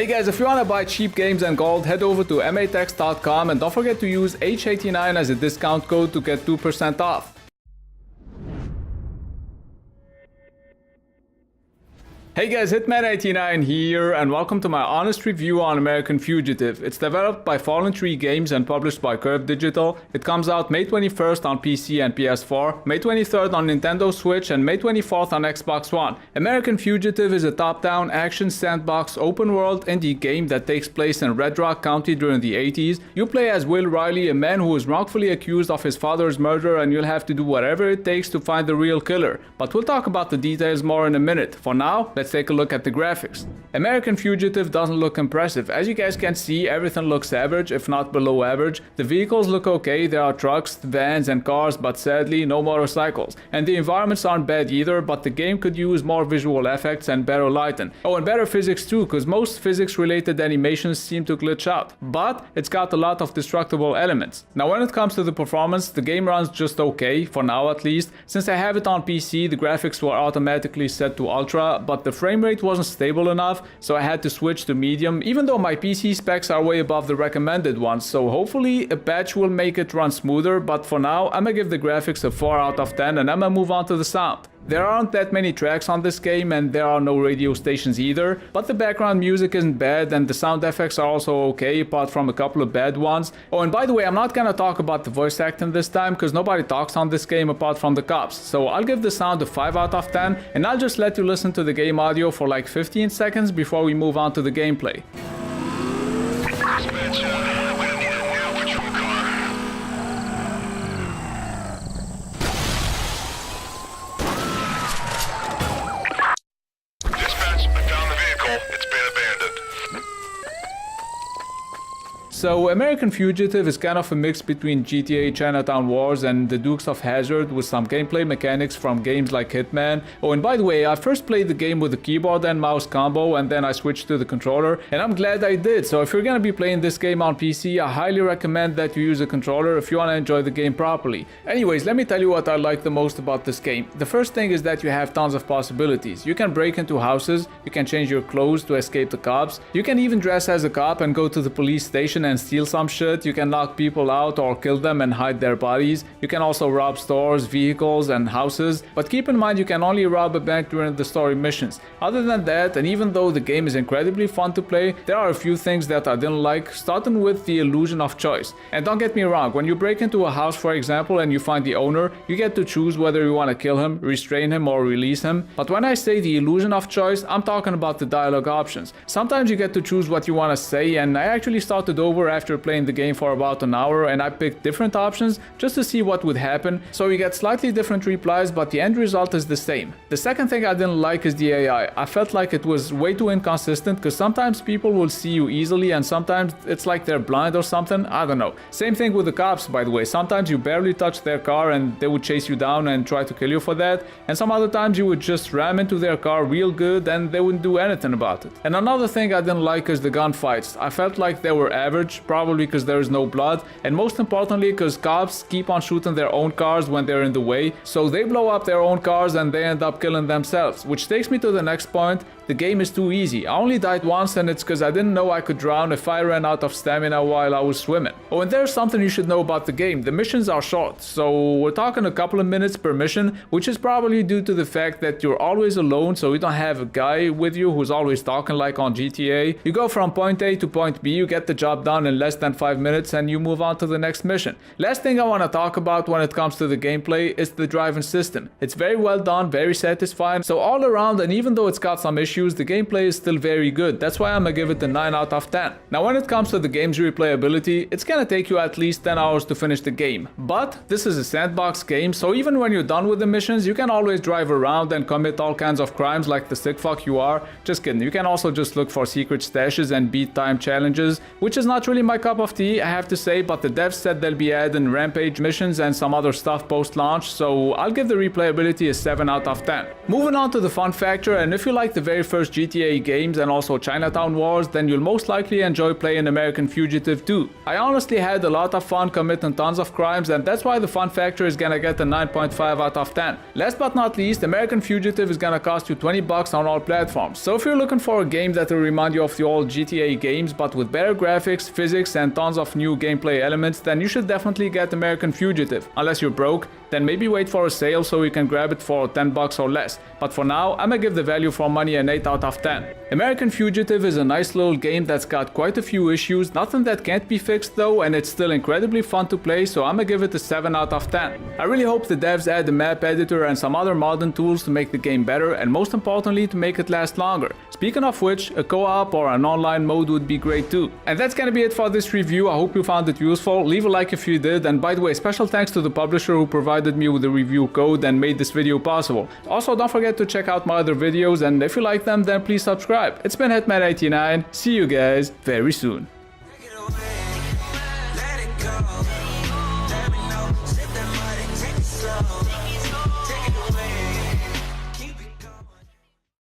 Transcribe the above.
Hey guys, if you want to buy cheap games and gold, head over to matex.com and don't forget to use H89 as a discount code to get 2% off. Hey guys, Hitman89 here and welcome to my honest review on American Fugitive. It's developed by Fallen Tree Games and published by Curve Digital. It comes out May 21st on PC and PS4, May 23rd on Nintendo Switch and May 24th on Xbox One. American Fugitive is a top-down action sandbox open-world indie game that takes place in Red Rock County during the 80s. You play as Will Riley, a man who is wrongfully accused of his father's murder, and you'll have to do whatever it takes to find the real killer. But we'll talk about the details more in a minute. For now, let's take a look at the graphics. American Fugitive doesn't look impressive. As you guys can see, everything looks average, if not below average. The vehicles look okay, there are trucks, vans and cars, but sadly no motorcycles. And the environments aren't bad either, but the game could use more visual effects and better lighting. Oh, and better physics too, cause most physics related animations seem to glitch out. But it's got a lot of destructible elements. Now when it comes to the performance, the game runs just okay, for now at least. Since I have it on PC, the graphics were automatically set to ultra, but the frame rate wasn't stable enough, so I had to switch to medium, even though my PC specs are way above the recommended ones, so hopefully a patch will make it run smoother, but for now I'm gonna give the graphics a 4 out of 10 and I'm gonna move on to the sound. There aren't that many tracks on this game and there are no radio stations either, but the background music isn't bad and the sound effects are also okay apart from a couple of bad ones. Oh, and by the way, I'm not gonna talk about the voice acting this time because nobody talks on this game apart from the cops, so I'll give the sound a 5 out of 10 and I'll just let you listen to the game audio for like 15 seconds before we move on to the gameplay. So American Fugitive is kind of a mix between GTA Chinatown Wars and the Dukes of Hazzard with some gameplay mechanics from games like Hitman. Oh, and by the way, I first played the game with the keyboard and mouse combo and then I switched to the controller and I'm glad I did. So if you're gonna be playing this game on PC, I highly recommend that you use a controller if you wanna enjoy the game properly. Anyways, let me tell you what I like the most about this game. The first thing is that you have tons of possibilities. You can break into houses, you can change your clothes to escape the cops, you can even dress as a cop and go to the police station and steal some shit. You can knock people out or kill them and hide their bodies. You can also rob stores, vehicles and houses, but keep in mind you can only rob a bank during the story missions. Other than that, and even though the game is incredibly fun to play, there are a few things that I didn't like, starting with the illusion of choice. And don't get me wrong, when you break into a house for example and you find the owner, you get to choose whether you want to kill him, restrain him or release him. But when I say the illusion of choice, I'm talking about the dialogue options. Sometimes you get to choose what you want to say, and I actually started over after playing the game for about an hour and I picked different options just to see what would happen, so you get slightly different replies but the end result is the same. The second thing I didn't like is the AI. I felt like it was way too inconsistent because sometimes people will see you easily and sometimes it's like they're blind or something, I don't know. Same thing with the cops, by the way. Sometimes you barely touch their car and they would chase you down and try to kill you for that, and some other times you would just ram into their car real good and they wouldn't do anything about it. And another thing I didn't like is the gunfights. I felt like they were average, probably because there is no blood, and most importantly because cops keep on shooting their own cars when they're in the way, so they blow up their own cars and they end up killing themselves. Which takes me to the next point. The game is too easy. I only died once and it's because I didn't know I could drown if I ran out of stamina while I was swimming. Oh, and there's something you should know about the game. The missions are short, so we're talking a couple of minutes per mission, which is probably due to the fact that you're always alone, so you don't have a guy with you who's always talking like on GTA. You go from point A to point B, you get the job done in less than 5 minutes and you move on to the next mission. Last thing I want to talk about when it comes to the gameplay is the driving system. It's very well done, very satisfying, so all around, and even though it's got some issues, the gameplay is still very good. That's why I'm gonna give it a 9 out of 10. Now when it comes to the game's replayability, it's gonna take you at least 10 hours to finish the game. But this is a sandbox game, so even when you're done with the missions, you can always drive around and commit all kinds of crimes like the sick fuck you are. Just kidding, you can also just look for secret stashes and beat time challenges, which is not really my cup of tea, I have to say, but the devs said they'll be adding rampage missions and some other stuff post-launch, so I'll give the replayability a 7 out of 10. Moving on to the fun factor, and if you like the very first GTA games and also Chinatown Wars, then you'll most likely enjoy playing American Fugitive too. I honestly had a lot of fun committing tons of crimes, and that's why the fun factor is gonna get a 9.5 out of 10. Last but not least, American Fugitive is gonna cost you $20 on all platforms. So if you're looking for a game that will remind you of the old GTA games but with better graphics, physics and tons of new gameplay elements, then you should definitely get American Fugitive. Unless you're broke, then maybe wait for a sale so you can grab it for $10 or less. But for now, I'ma give the value for money an 8 out of 10. American Fugitive is a nice little game that's got quite a few issues, nothing that can't be fixed though, and it's still incredibly fun to play, so I'ma give it a 7 out of 10. I really hope the devs add a map editor and some other modding tools to make the game better, and most importantly to make it last longer. Speaking of which, a co-op or an online mode would be great too. And that's gonna be it for this review. I hope you found it useful. Leave a like if you did, and by the way, special thanks to the publisher who provided me with the review code and made this video possible. Also, don't forget to check out my other videos, and if you like them, then please subscribe. It's been Hitman89. See you guys very soon.